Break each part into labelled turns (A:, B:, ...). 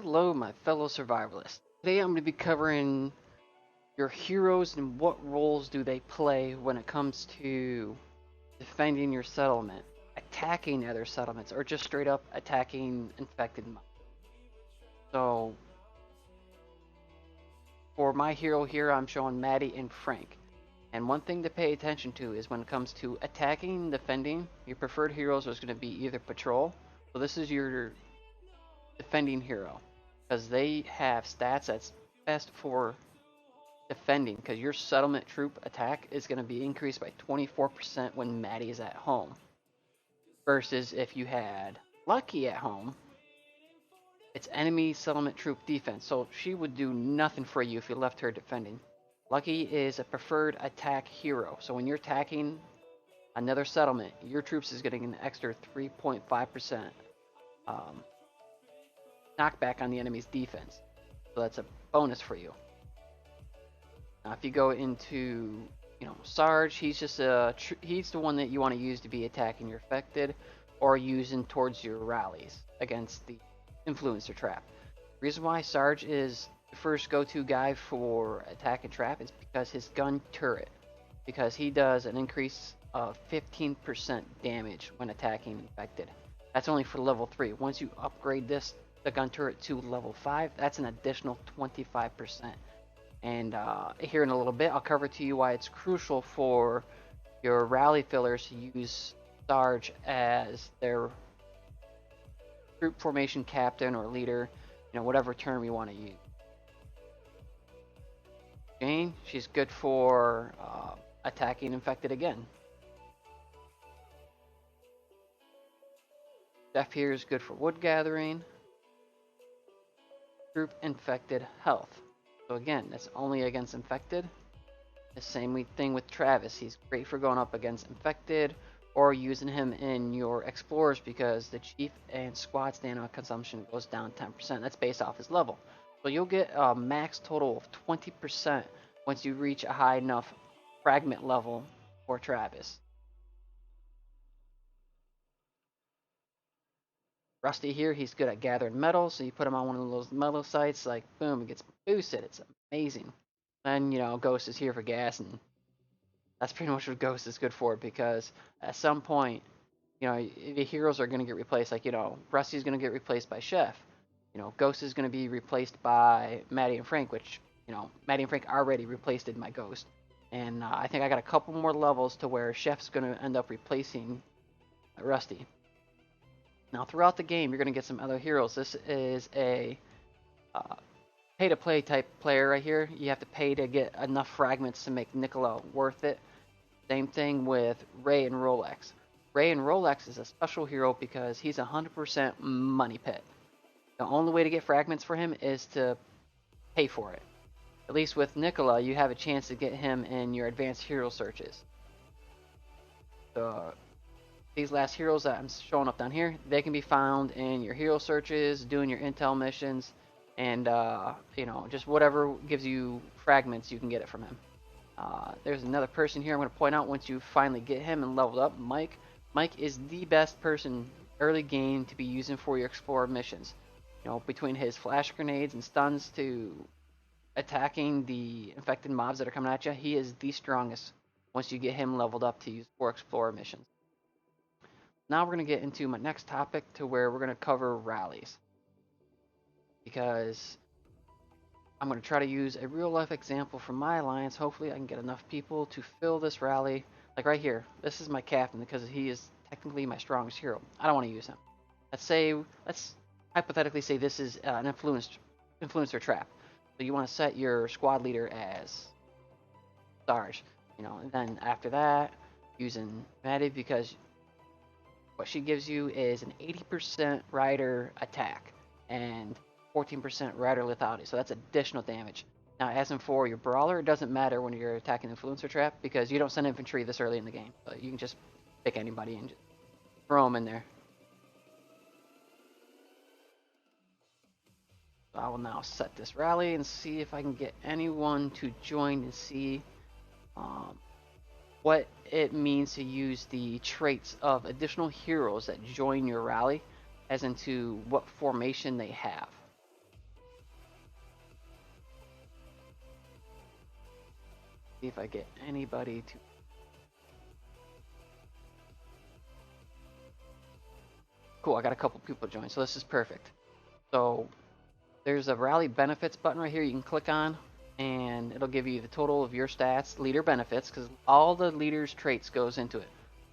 A: Hello, my fellow survivalists. Today I'm going to be covering your heroes and what roles do they play when it comes to defending your settlement, attacking other settlements, or just straight up attacking infected mobs. So, for my hero here, I'm showing Maddie and Frank. And one thing to pay attention to is when it comes to attacking and defending, your preferred heroes is going to be either patrol. So this is your defending hero because they have stats that's best for defending because your settlement troop attack is going to be increased by 24% when Maddie is at home. Versus if you had Lucky at home, it's enemy settlement troop defense, so she would do nothing for you if you left her defending. Lucky is a preferred attack hero, so when you're attacking another settlement, your troops is getting an extra 3.5% um, knockback on the enemy's defense. So that's a bonus for you. Now, if you go into, Sarge, he's just he's the one that you want to use to be attacking your affected, or using towards your rallies against the influencer trap. The reason why Sarge is the first go-to guy for attack and trap is because his gun turret, because he does an increase of 15% damage when attacking infected. That's only for level 3. Once you upgrade the gun turret to level 5, that's an additional 25%. And here in a little bit, I'll cover to you why it's crucial for your rally fillers to use Sarge as their troop formation captain or leader, whatever term you want to use. Jane, she's good for attacking infected again. Jeff here is good for wood gathering. Troop infected health. So again, that's only against infected. The same thing with Travis. He's great for going up against infected or using him in your explorers because the chief and squad stamina consumption goes down 10%. That's based off his level. So you'll get a max total of 20% once you reach a high enough fragment level for Travis. Rusty here, he's good at gathering metal, so you put him on one of those metal sites, like boom, it gets boosted. It's amazing. Then, Ghost is here for gas, and that's pretty much what Ghost is good for because at some point, the heroes are going to get replaced. Like, Rusty's going to get replaced by Chef. Ghost is going to be replaced by Maddie and Frank, which, Maddie and Frank already replaced my Ghost. And I think I got a couple more levels to where Chef's going to end up replacing Rusty. Now, throughout the game, you're going to get some other heroes. This is a pay-to-play type player right here. You have to pay to get enough fragments to make Nicola worth it. Same thing with Ray and Rolex. Ray and Rolex is a special hero because he's 100% money pit. The only way to get fragments for him is to pay for it. At least with Nicola, you have a chance to get him in your advanced hero searches. So these last heroes that I'm showing up down here, they can be found in your hero searches, doing your intel missions, and just whatever gives you fragments, you can get it from him. There's another person here I'm going to point out once you finally get him and leveled up, Mike. Mike is the best person early game to be using for your explorer missions. Between his flash grenades and stuns to attacking the infected mobs that are coming at you, he is the strongest once you get him leveled up to use for explorer missions. Now we're going to get into my next topic to where we're going to cover rallies. Because I'm going to try to use a real life example from my alliance. Hopefully I can get enough people to fill this rally. Like right here, this is my captain because he is technically my strongest hero. I don't want to use him. Let's hypothetically say this is an influencer trap. So you want to set your squad leader as Sarge. And then after that, using Maddie because what she gives you is an 80% rider attack and 14% rider lethality, so that's additional damage. Now, as in for your brawler, it doesn't matter when you're attacking the influencer trap because you don't send infantry this early in the game. So you can just pick anybody and just throw them in there. So I will now set this rally and see if I can get anyone to join and see what it means to use the traits of additional heroes that join your rally, as into what formation they have. See if I get anybody to. Cool, I got a couple people join, so this is perfect. So there's a rally benefits button right here you can click on, and it'll give you the total of your stats, leader benefits, because all the leader's traits goes into it.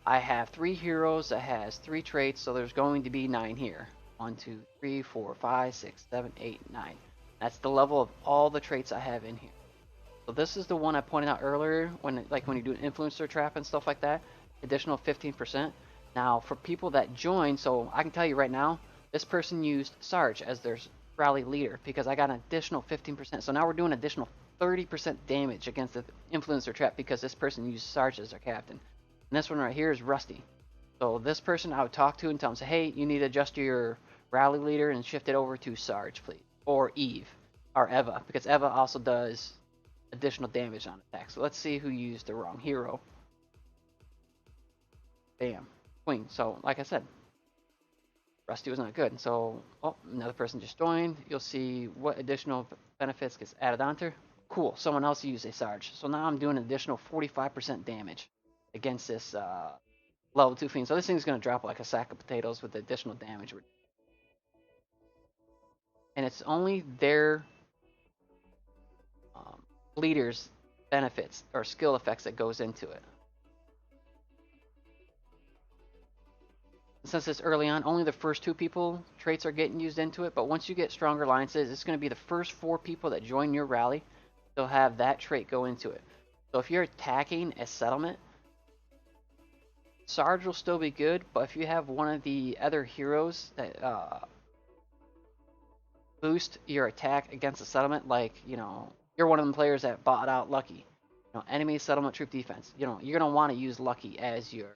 A: I have 3 heroes that has 3 traits, so there's going to be 9 here. 1, 2, 3, 4, 5, 6, 7, 8, 9. That's the level of all the traits I have in here. So this is the one I pointed out earlier when you do an influencer trap and stuff like that, additional 15%. Now for people that join, so I can tell you right now, this person used Sarge as their rally leader because I got an additional 15%. So now we're doing additional 30% damage against the influencer trap because this person used Sarge as their captain. And this one right here is Rusty. So this person I would talk to and tell them, say, hey, you need to adjust your rally leader and shift it over to Sarge, please. Or Eve, or Eva, because Eva also does additional damage on attack. So let's see who used the wrong hero. Bam. Queen. So like I said, Rusty was not good. So, oh, another person just joined. You'll see what additional benefits gets added onto. Cool. Someone else used a Sarge. So now I'm doing an additional 45% damage against this level 2 fiend. So this thing's going to drop like a sack of potatoes with the additional damage. And it's only their leaders' benefits or skill effects that goes into it. Since it's early on, only the first 2 people traits are getting used into it, but once you get stronger alliances, it's going to be the first 4 people that join your rally. They'll have that trait go into it. So if you're attacking a settlement, Sarge will still be good, but if you have one of the other heroes that boost your attack against a settlement, like, you know, you're one of the players that bought out Lucky, you know, enemy settlement troop defense, you know, you're going to want to use Lucky as your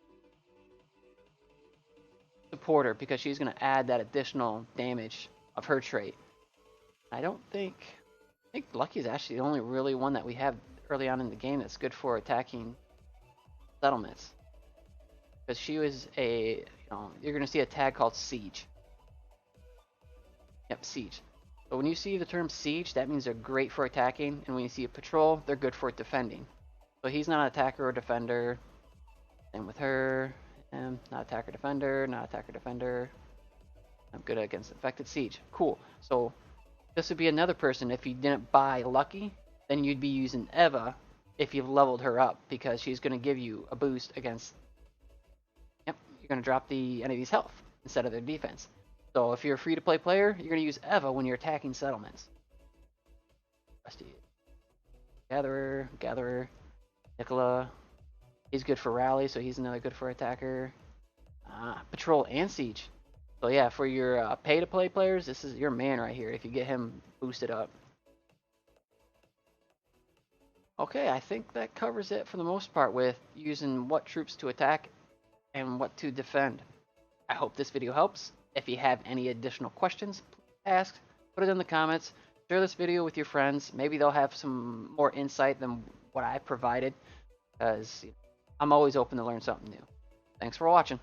A: supporter because she's going to add that additional damage of her trait. I think Lucky is actually the only really one that we have early on in the game that's good for attacking settlements, because she was a, you know, you're going to see a tag called Siege. Yep, Siege. But when you see the term Siege, that means they're great for attacking, and when you see a Patrol, they're good for defending. So he's not an attacker or defender. Same with her. Not attacker defender, not attacker defender. I'm good against infected Siege. Cool. So this would be another person. If you didn't buy Lucky, then you'd be using Eva if you've leveled her up, because she's going to give you a boost against. Yep, you're going to drop the enemy's health instead of their defense. So if you're a free-to-play player, you're going to use Eva when you're attacking settlements. Rusty. Gatherer. Nicola. He's good for rally, so he's another good for attacker. Patrol and Siege. So yeah, for your pay-to-play players, this is your man right here if you get him boosted up. Okay, I think that covers it for the most part with using what troops to attack and what to defend. I hope this video helps. If you have any additional questions, ask, put it in the comments, share this video with your friends. Maybe they'll have some more insight than what I provided, because I'm always open to learn something new. Thanks for watching.